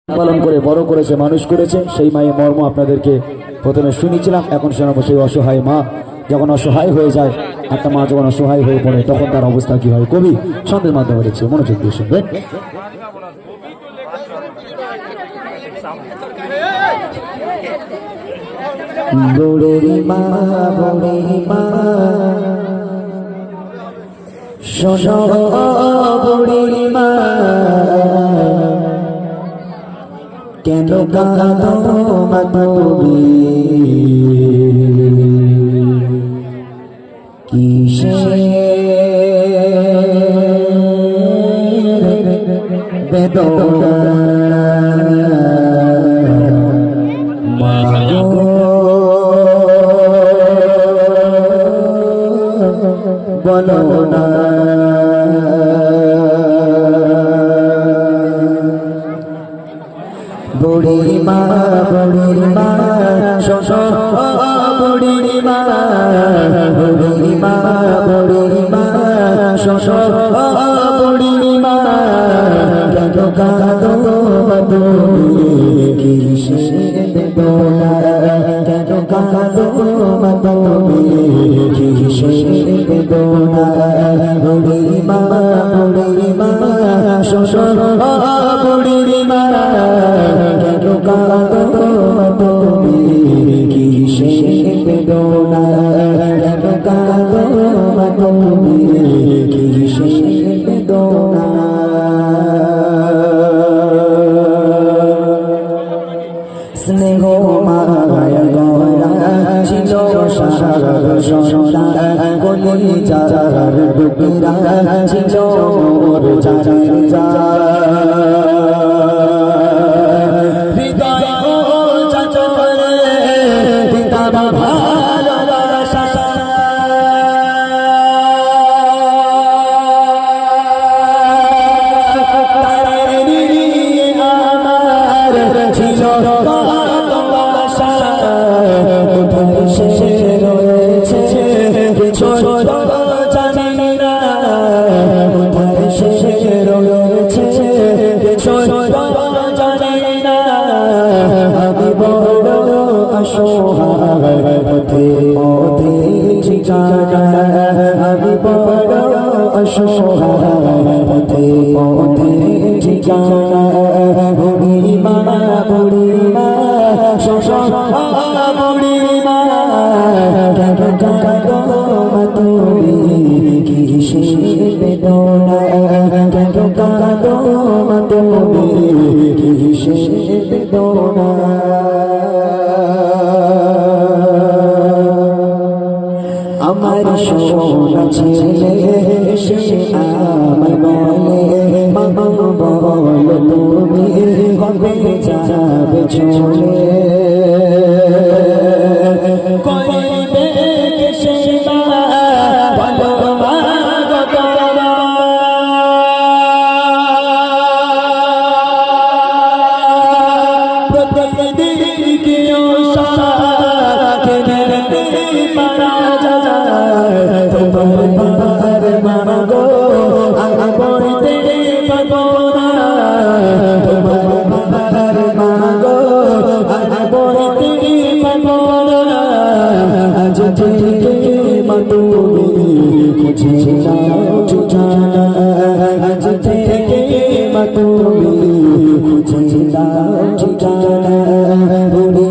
পালন করে বড় করেছে, মানুষ করেছে, সেই মায়ের মর্ম আপনাদেরকে প্রথমে শুনিয়েছিলাম। এখন শোনাবো সেই অসহায় মা যখন অসহায় হয়ে যায়, একটা মা যখন অসহায় হয়ে পড়ে তখন তার অবস্থা কি হয়। কবি ছন্দের মাধ্যমে লিখছে, মনোযোগ দিয়ে শুনবেন। বুড়ি মা বুড়ি মা শোনো বুড়ি মা, কেন কাঁদো মা তুমি, কিসের বেদনা মা গো, বলো না। বুড়ি মা শোনো বুড়ি মা, বুড়ি মা শোনো বুড়ি মা, কেন কাঁদো মা তুমি, কিসের বেদনা, কেন কাঁদো মা তুমি, কিসের বেদনা। বুড়ি মা শোনো বুড়ি মা, কেন কাঁদো মা তুমি, কিসের বেদনা, কেন কাঁদো মা তুমি, কিসের বেদনা। স্নেহ মায়া গড়া ছিল সারা সন্তান, কলিজার টুকরা ছিল মোর জানের জান, হৃদয় ও চাচরে পিতা ভালোবাসা, পথে পথে ঠিকানা, আমি বড় অসহায়, পথে পথে ঠিকানা। বুড়ি মা শোনো বুড়ি মা, কেন কাঁদো মা তুমি, কিসের বেদনা, কেন কাঁদো মা তুমি, কিসের বেদনা। আমার সোনা ছেলে সে আমায় বলে, মা বলো তুমি কবে যাবে চলে, করিবে কে সে মা বলো মা গো তোমার, প্রতিদিন কি মারা যায়, তোমার বাবার মা গো আমি বলতে পারবো না, তোমার বাবার মা গো আমি বলতে পারবো না। আজ থেকে মা তুমি খুঁজে নাও ঠিকানা, আজ থেকে মা তুমি খুঁজে নাও ঠিকানা। বুড়ি